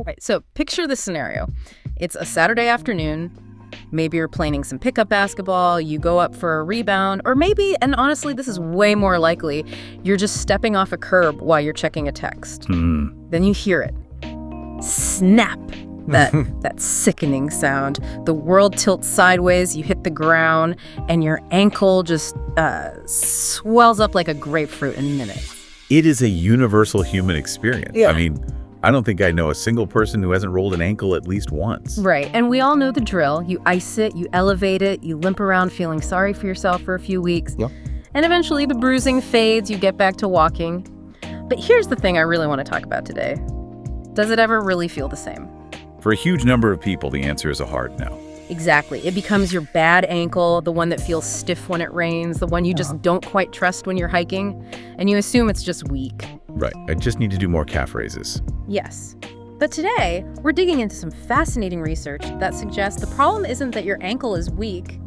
Right, so picture this scenario. It's a Saturday afternoon. Maybe you're playing some pickup basketball, you go up for a rebound, or maybe, and honestly, this is way more likely, you're just stepping off a curb while you're checking a text. Then you hear it. Snap. That sickening sound. The world tilts sideways, you hit the ground, and your ankle just swells up like a grapefruit in minutes. It is a universal human experience. Yeah. I mean, I don't think I know a single person who hasn't rolled an ankle at least once. Right, and we all know the drill. You ice it, you elevate it, you limp around feeling sorry for yourself for a few weeks. Yep. And eventually the bruising fades, you get back to walking. But here's the thing I really want to talk about today. Does it ever really feel the same? For a huge number of people, the answer is a hard no. Exactly. It becomes your bad ankle, the one that feels stiff when it rains, the one you just don't quite trust when you're hiking, and you assume it's just weak. Right. I just need to do more calf raises. Yes. But today, we're digging into some fascinating research that suggests the problem isn't that your ankle is weak,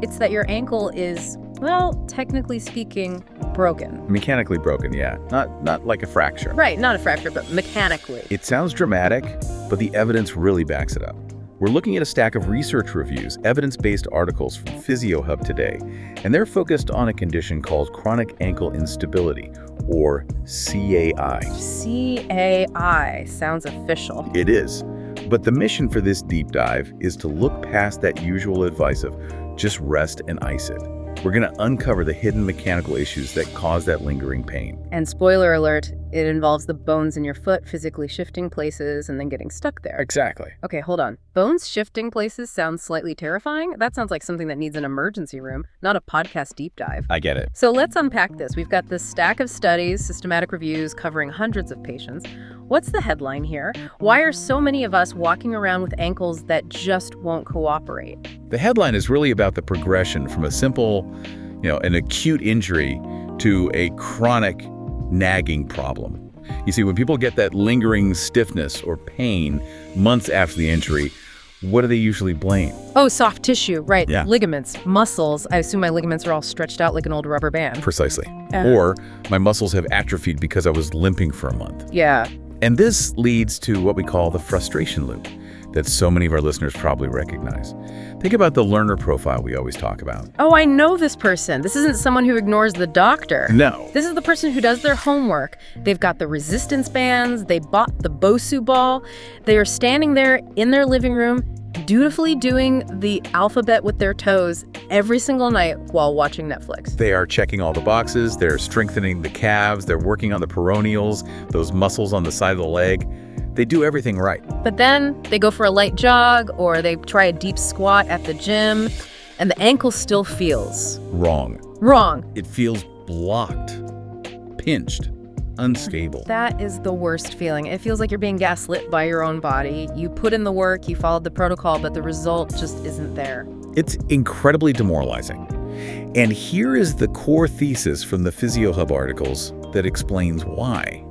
it's that your ankle is, well, technically speaking, broken. Mechanically broken, yeah. Not like a fracture. Right, not a fracture, but mechanically. It sounds dramatic, but the evidence really backs it up. We're looking at a stack of research reviews, evidence-based articles from Physio Hub today, and they're focused on a condition called chronic ankle instability, or CAI. CAI sounds official. It is. But the mission for this deep dive is to look past that usual advice of just rest and ice it. We're going to uncover the hidden mechanical issues that cause that lingering pain. And spoiler alert, it involves the bones in your foot physically shifting places and then getting stuck there. Exactly. Okay, hold on. Bones shifting places sounds slightly terrifying. That sounds like something that needs an emergency room, not a podcast deep dive. I get it. So let's unpack this. We've got this stack of studies, systematic reviews covering hundreds of patients. What's the headline here? Why are so many of us walking around with ankles that just won't cooperate? The headline is really about the progression from a simple, an acute injury to a chronic nagging problem. You see, when people get that lingering stiffness or pain months after the injury, what do they usually blame? Oh, soft tissue, right. Yeah. Ligaments, muscles. I assume my ligaments are all stretched out like an old rubber band. Precisely. Or my muscles have atrophied because I was limping for a month. Yeah. And this leads to what we call the frustration loop that so many of our listeners probably recognize. Think about the learner profile we always talk about. Oh, I know this person. This isn't someone who ignores the doctor. No. This is the person who does their homework. They've got the resistance bands. They bought the Bosu ball. They are standing there in their living room, dutifully doing the alphabet with their toes every single night while watching Netflix. They are checking all the boxes. They're strengthening the calves. They're working on the peroneals, those muscles on the side of the leg. They do everything right. But then they go for a light jog or they try a deep squat at the gym and the ankle still feels Wrong. wrong. It feels blocked, pinched, unstable. That is the worst feeling. It feels like you're being gaslit by your own body. You put in the work, you followed the protocol, but the result just isn't there. It's incredibly demoralizing. And here is the core thesis from the Physio Hub articles that explains why.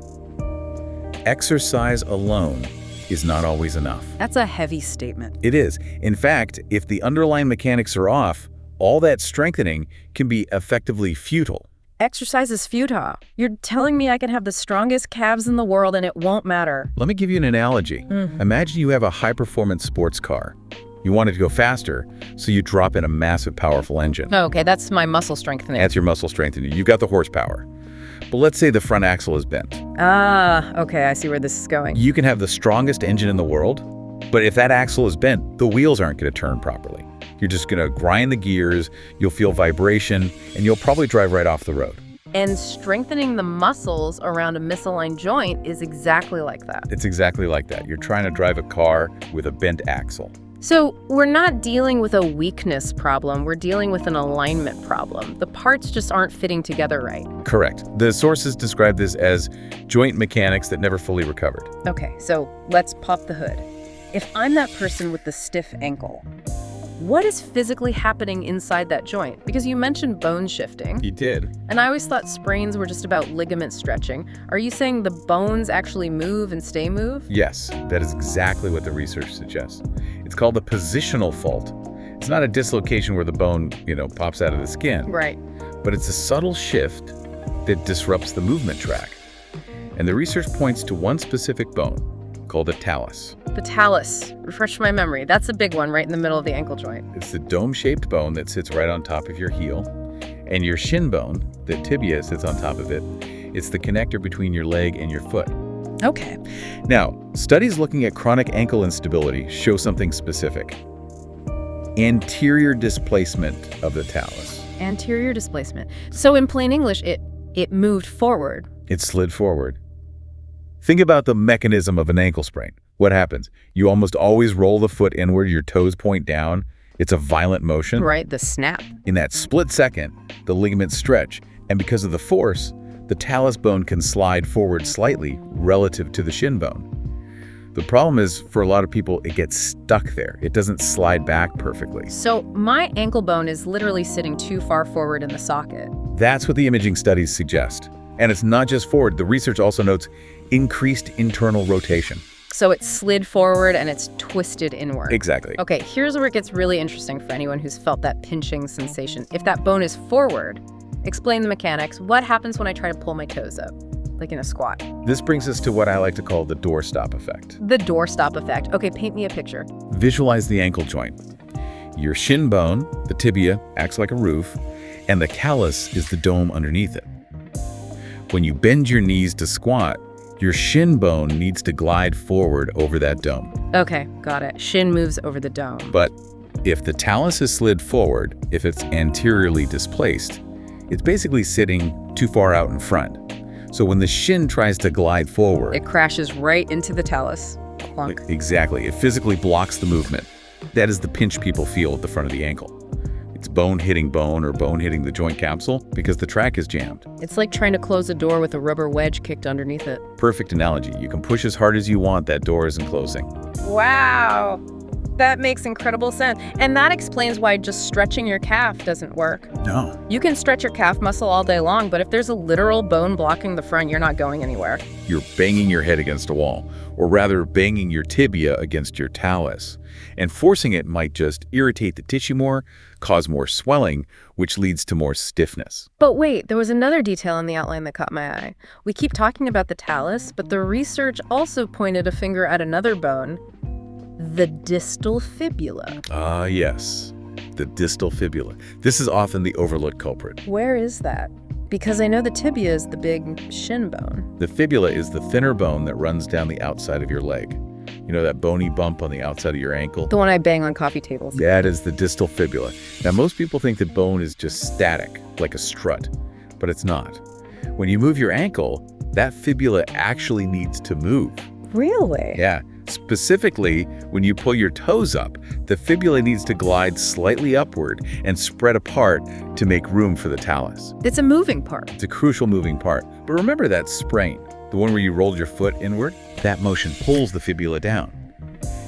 Exercise alone is not always enough. That's a heavy statement. It is. In fact, if the underlying mechanics are off, all that strengthening can be effectively futile. Exercise is futile. You're telling me I can have the strongest calves in the world and it won't matter. Let me give you an analogy. Imagine you have a high-performance sports car. You want it to go faster, so you drop in a massive, powerful engine. Oh, okay, that's my muscle strengthening. That's your muscle strengthening. You've got the horsepower. But let's say the front axle is bent. Ah, okay, I see where this is going. You can have the strongest engine in the world, but if that axle is bent, the wheels aren't going to turn properly. You're just going to grind the gears, you'll feel vibration, and you'll probably drive right off the road. And strengthening the muscles around a misaligned joint is exactly like that. It's exactly like that. You're trying to drive a car with a bent axle. So we're not dealing with a weakness problem, we're dealing with an alignment problem. The parts just aren't fitting together right. Correct. The sources describe this as joint mechanics that never fully recovered. Okay, so let's pop the hood. If I'm that person with the stiff ankle, what is physically happening inside that joint? Because you mentioned bone shifting. He did. And I always thought sprains were just about ligament stretching. Are you saying the bones actually move and stay moved? Yes, that is exactly what the research suggests. It's called the positional fault. It's not a dislocation where the bone, pops out of the skin. Right. But it's a subtle shift that disrupts the movement track. And the research points to one specific bone, called a talus. The talus. Refresh my memory. That's a big one right in the middle of the ankle joint. It's the dome-shaped bone that sits right on top of your heel, and your shin bone, the tibia, sits on top of it. It's the connector between your leg and your foot. Okay. Now, studies looking at chronic ankle instability show something specific. Anterior displacement of the talus. Anterior displacement. So in plain English, it moved forward. It slid forward. Think about the mechanism of an ankle sprain. What happens? You almost always roll the foot inward, your toes point down. It's a violent motion. Right, the snap. In that split second, the ligaments stretch, and because of the force, the talus bone can slide forward slightly relative to the shin bone. The problem is, for a lot of people, it gets stuck there. It doesn't slide back perfectly. So my ankle bone is literally sitting too far forward in the socket. That's what the imaging studies suggest. And it's not just forward. The research also notes increased internal rotation. So it slid forward and it's twisted inward. Exactly. Okay, here's where it gets really interesting for anyone who's felt that pinching sensation. If that bone is forward, explain the mechanics. What happens when I try to pull my toes up, like in a squat? This brings us to what I like to call the doorstop effect. The doorstop effect. Okay, paint me a picture. Visualize the ankle joint. Your shin bone, the tibia, acts like a roof, and the talus is the dome underneath it. When you bend your knees to squat, your shin bone needs to glide forward over that dome. Okay, got it. Shin moves over the dome. But if the talus is slid forward, if it's anteriorly displaced, it's basically sitting too far out in front. So when the shin tries to glide forward, it crashes right into the talus. Clunk. Exactly. It physically blocks the movement. That is the pinch people feel at the front of the ankle. It's bone hitting bone or bone hitting the joint capsule because the track is jammed. It's like trying to close a door with a rubber wedge kicked underneath it. Perfect analogy. You can push as hard as you want, that door isn't closing. Wow. That makes incredible sense. And that explains why just stretching your calf doesn't work. No. You can stretch your calf muscle all day long, but if there's a literal bone blocking the front, you're not going anywhere. You're banging your head against a wall, or rather banging your tibia against your talus. And forcing it might just irritate the tissue more, cause more swelling, which leads to more stiffness. But wait, there was another detail in the outline that caught my eye. We keep talking about the talus, but the research also pointed a finger at another bone, the distal fibula. Ah, yes, the distal fibula. This is often the overlooked culprit. Where is that? Because I know the tibia is the big shin bone. The fibula is the thinner bone that runs down the outside of your leg. You know that bony bump on the outside of your ankle? The one I bang on coffee tables. That is the distal fibula. Now, most people think that bone is just static, like a strut, but it's not. When you move your ankle, that fibula actually needs to move. Really? Yeah. Specifically, when you pull your toes up, the fibula needs to glide slightly upward and spread apart to make room for the talus. It's a moving part. It's a crucial moving part. But remember that sprain, the one where you rolled your foot inward? That motion pulls the fibula down.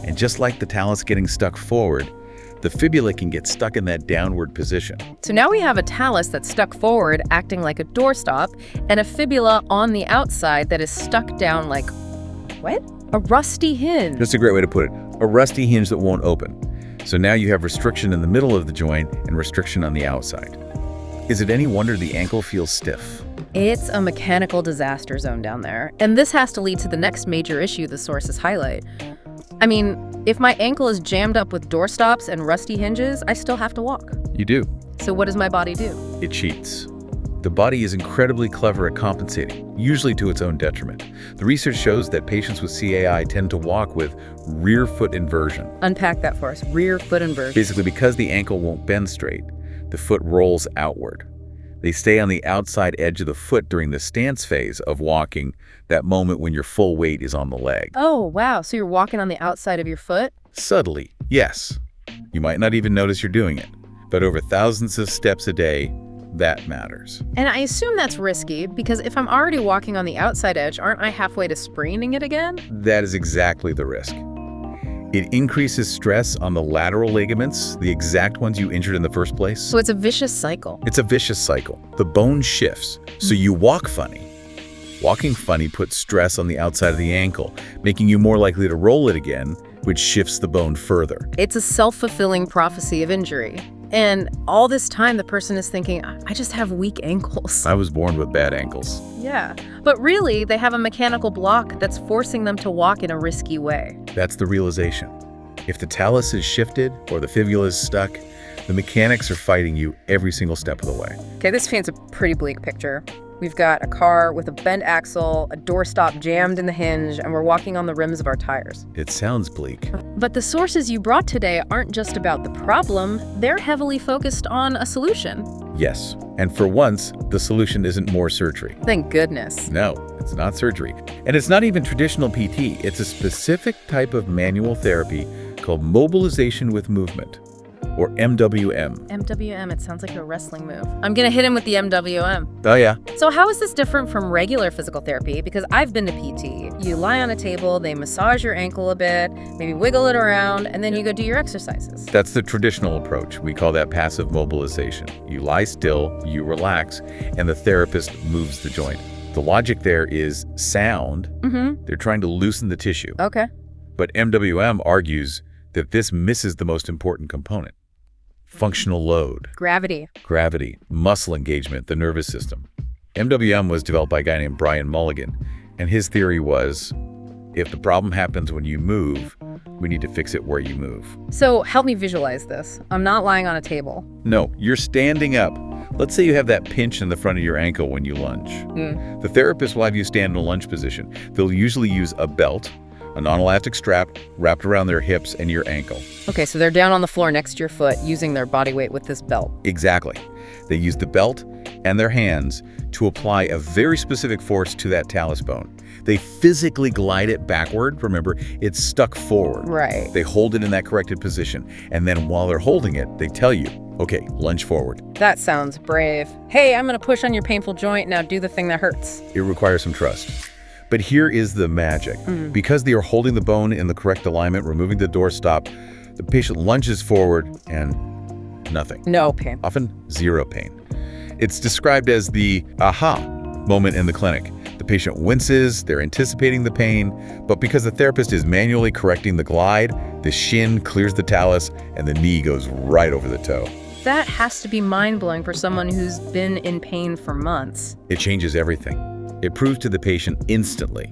And just like the talus getting stuck forward, the fibula can get stuck in that downward position. So now we have a talus that's stuck forward, acting like a doorstop, and a fibula on the outside that is stuck down like, what? A rusty hinge. That's a great way to put it. A rusty hinge that won't open. So now you have restriction in the middle of the joint and restriction on the outside. Is it any wonder the ankle feels stiff? It's a mechanical disaster zone down there. And this has to lead to the next major issue the sources highlight. I mean, if my ankle is jammed up with doorstops and rusty hinges, I still have to walk. You do. So what does my body do? It cheats. The body is incredibly clever at compensating, usually to its own detriment. The research shows that patients with CAI tend to walk with rear foot inversion. Unpack that for us. Rear foot inversion. Basically, because the ankle won't bend straight, the foot rolls outward. They stay on the outside edge of the foot during the stance phase of walking, that moment when your full weight is on the leg. Oh, wow. So you're walking on the outside of your foot? Subtly, yes. You might not even notice you're doing it, but over thousands of steps a day, that matters. And I assume that's risky, because if I'm already walking on the outside edge, aren't I halfway to spraining it again? That is exactly the risk. It increases stress on the lateral ligaments, the exact ones you injured in the first place. So it's a vicious cycle. It's a vicious cycle. The bone shifts, so you walk funny. Walking funny puts stress on the outside of the ankle, making you more likely to roll it again, which shifts the bone further. It's a self-fulfilling prophecy of injury. And all this time, the person is thinking, I just have weak ankles. I was born with bad ankles. Yeah. But really, they have a mechanical block that's forcing them to walk in a risky way. That's the realization. If the talus is shifted or the fibula is stuck, the mechanics are fighting you every single step of the way. Okay, this paints a pretty bleak picture. We've got a car with a bent axle, a doorstop jammed in the hinge, and we're walking on the rims of our tires. It sounds bleak. But the sources you brought today aren't just about the problem, they're heavily focused on a solution. Yes, and for once, the solution isn't more surgery. Thank goodness. No, it's not surgery. And it's not even traditional PT. It's a specific type of manual therapy called mobilization with movement, or MWM. MWM, it sounds like a wrestling move. I'm gonna hit him with the MWM. Oh yeah. So how is this different from regular physical therapy? Because I've been to PT. You lie on a table, they massage your ankle a bit, maybe wiggle it around, and then you go do your exercises. That's the traditional approach. We call that passive mobilization. You lie still, you relax, and the therapist moves the joint. The logic there is sound. They're trying to loosen the tissue. Okay. But MWM argues that this misses the most important component. Functional load. Gravity. Gravity, muscle engagement, the nervous system. MWM was developed by a guy named Brian Mulligan, and his theory was, if the problem happens when you move, we need to fix it where you move. So help me visualize this. I'm not lying on a table. No, you're standing up. Let's say you have that pinch in the front of your ankle when you lunge. The therapist will have you stand in a lunge position. They'll usually use a belt, a non-elastic strap wrapped around their hips and your ankle. Okay, so they're down on the floor next to your foot using their body weight with this belt. Exactly. They use the belt and their hands to apply a very specific force to that talus bone. They physically glide it backward. Remember, it's stuck forward. Right. They hold it in that corrected position. And then while they're holding it, they tell you, okay, lunge forward. That sounds brave. Hey, I'm gonna push on your painful joint, now do the thing that hurts. It requires some trust. But here is the magic. Because they are holding the bone in the correct alignment, removing the doorstop, the patient lunges forward and nothing. No pain. Often zero pain. It's described as the aha moment in the clinic. The patient winces, they're anticipating the pain, but because the therapist is manually correcting the glide, the shin clears the talus and the knee goes right over the toe. That has to be mind-blowing for someone who's been in pain for months. It changes everything. It proves to the patient instantly,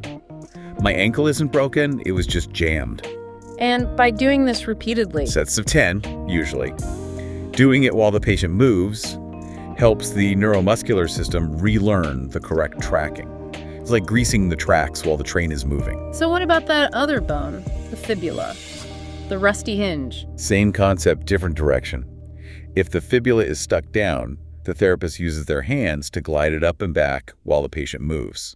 my ankle isn't broken, it was just jammed. And by doing this repeatedly, Sets of 10, usually. Doing it while the patient moves helps the neuromuscular system relearn the correct tracking. It's like greasing the tracks while the train is moving. So what about that other bone, the fibula, the rusty hinge? Same concept, different direction. If the fibula is stuck down, the therapist uses their hands to glide it up and back while the patient moves.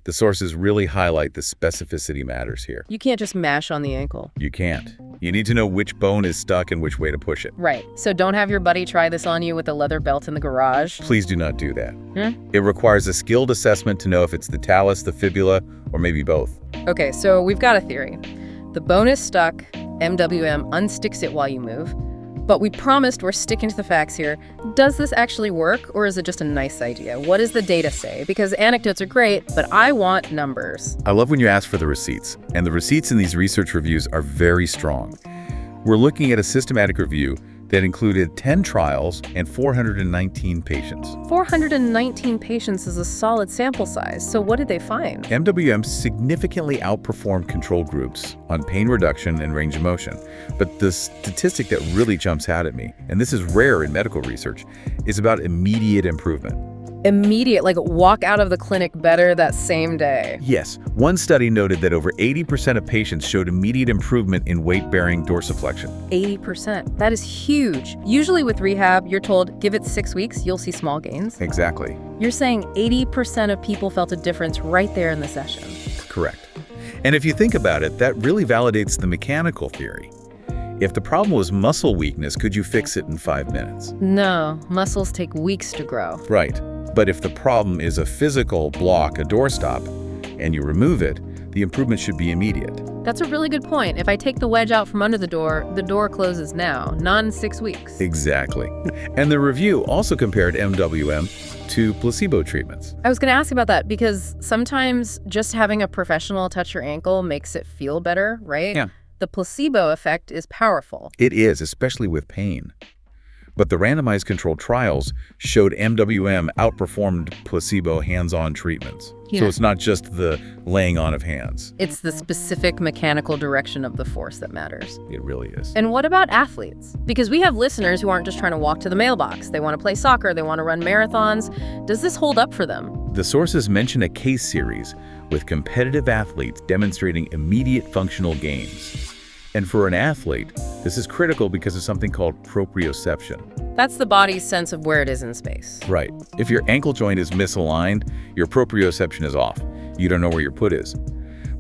The sources really highlight the specificity matters here. You can't just mash on the ankle. You can't. You need to know which bone is stuck and which way to push it. Right. So don't have your buddy try this on you with a leather belt in the garage. Please do not do that. It requires a skilled assessment to know if it's the talus, the fibula, or maybe both. Okay, so we've got a theory. The bone is stuck, MWM unsticks it while you move, but we promised we're sticking to the facts here. Does this actually work, or is it just a nice idea? What does the data say? Because anecdotes are great, but I want numbers. I love when you ask for the receipts, and the receipts in these research reviews are very strong. We're looking at a systematic review that included 10 trials and 419 patients. 419 patients is a solid sample size, so what did they find? MWM significantly outperformed control groups on pain reduction and range of motion. But the statistic that really jumps out at me, and this is rare in medical research, is about immediate improvement. Immediate, like walk out of the clinic better that same day. Yes, one study noted that over 80% of patients showed immediate improvement in weight-bearing dorsiflexion. 80%. That is huge. Usually with rehab, you're told, give it 6 weeks, you'll see small gains. Exactly. You're saying 80% of people felt a difference right there in the session. Correct. And if you think about it, that really validates the mechanical theory. If the problem was muscle weakness, could you fix it in 5 minutes? No, muscles take weeks to grow. Right. But if the problem is a physical block, a doorstop, and you remove it, the improvement should be immediate. That's a really good point. If I take the wedge out from under the door closes now, not in 6 weeks. Exactly. And the review also compared MWM to placebo treatments. I was going to ask about that because sometimes just having a professional touch your ankle makes it feel better, right? Yeah. The placebo effect is powerful. It is, especially with pain. But the randomized controlled trials showed MWM outperformed placebo hands-on treatments. Yeah. So it's not just the laying on of hands. It's the specific mechanical direction of the force that matters. It really is. And what about athletes? Because we have listeners who aren't just trying to walk to the mailbox. They want to play soccer, they want to run marathons. Does this hold up for them? The sources mention a case series with competitive athletes demonstrating immediate functional gains. And for an athlete, this is critical because of something called proprioception. That's the body's sense of where it is in space. Right. If your ankle joint is misaligned, your proprioception is off. You don't know where your foot is.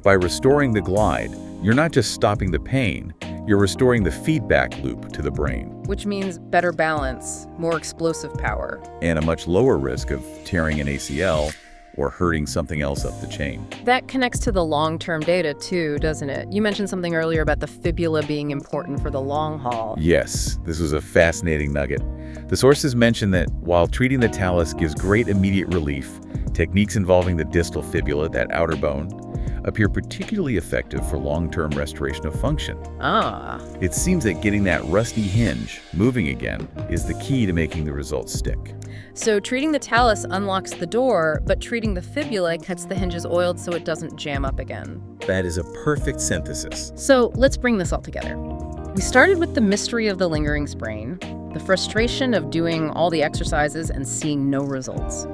By restoring the glide, you're not just stopping the pain, you're restoring the feedback loop to the brain. Which means better balance, more explosive power. And a much lower risk of tearing an ACL or hurting something else up the chain. That connects to the long-term data too, doesn't it? You mentioned something earlier about the fibula being important for the long haul. Yes, this was a fascinating nugget. The sources mention that while treating the talus gives great immediate relief, techniques involving the distal fibula, that outer bone, appear particularly effective for long-term restoration of function. Ah. It seems that getting that rusty hinge moving again is the key to making the results stick. So treating the talus unlocks the door, but treating the fibula keeps the hinges oiled so it doesn't jam up again. That is a perfect synthesis. So let's bring this all together. We started with the mystery of the lingering sprain, the frustration of doing all the exercises and seeing no results.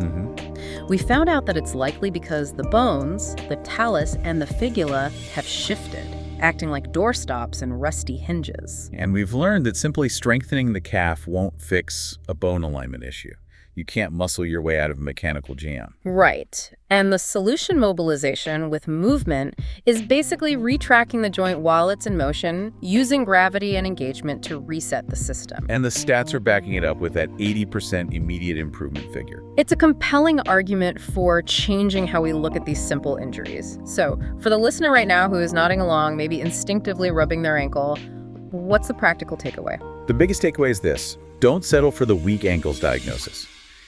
We found out that it's likely because the bones, the talus, and the fibula have shifted, acting like doorstops and rusty hinges. And we've learned that simply strengthening the calf won't fix a bone alignment issue. You can't muscle your way out of a mechanical jam. Right. And the solution mobilization with movement is basically retracting the joint while it's in motion, using gravity and engagement to reset the system. And the stats are backing it up with that 80% immediate improvement figure. It's a compelling argument for changing how we look at these simple injuries. So, for the listener right now who is nodding along, maybe instinctively rubbing their ankle, what's the practical takeaway? The biggest takeaway is this: don't settle for the weak ankles diagnosis.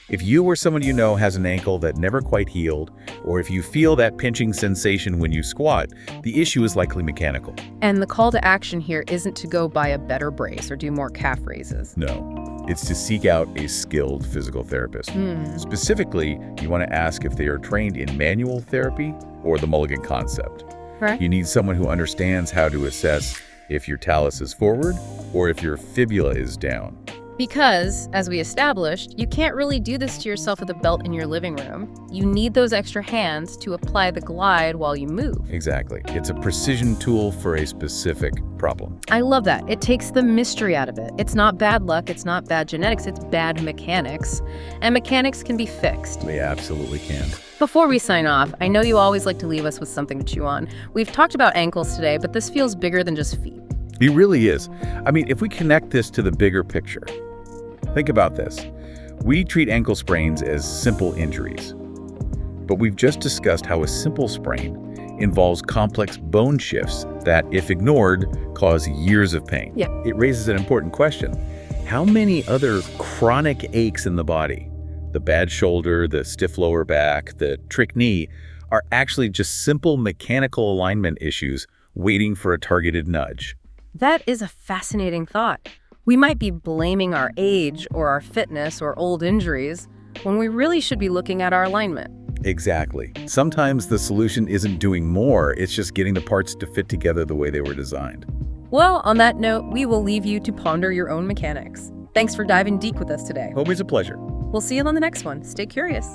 If you or someone you know has an ankle that never quite healed, or if you feel that pinching sensation when you squat, the issue is likely mechanical. And the call to action here isn't to go buy a better brace or do more calf raises. No, it's to seek out a skilled physical therapist. Specifically, you want to ask if they are trained in manual therapy or the Mulligan concept. Right. You need someone who understands how to assess if your talus is forward or if your fibula is down. Because, as we established, you can't really do this to yourself with a belt in your living room. You need those extra hands to apply the glide while you move. Exactly. It's a precision tool for a specific problem. I love that. It takes the mystery out of it. It's not bad luck, it's not bad genetics, it's bad mechanics. And mechanics can be fixed. They absolutely can. Before we sign off, I know you always like to leave us with something to chew on. We've talked about ankles today, but this feels bigger than just feet. It really is. I mean, if we connect this to the bigger picture, think about this. We treat ankle sprains as simple injuries, but we've just discussed how a simple sprain involves complex bone shifts that, if ignored, cause years of pain. Yeah. It raises an important question. How many other chronic aches in the body, the bad shoulder, the stiff lower back, the trick knee, are actually just simple mechanical alignment issues waiting for a targeted nudge? That is a fascinating thought. We might be blaming our age or our fitness or old injuries when we really should be looking at our alignment. Exactly. Sometimes the solution isn't doing more, it's just getting the parts to fit together the way they were designed. Well, on that note, we will leave you to ponder your own mechanics. Thanks for diving deep with us today. Always a pleasure. We'll see you on the next one. Stay curious.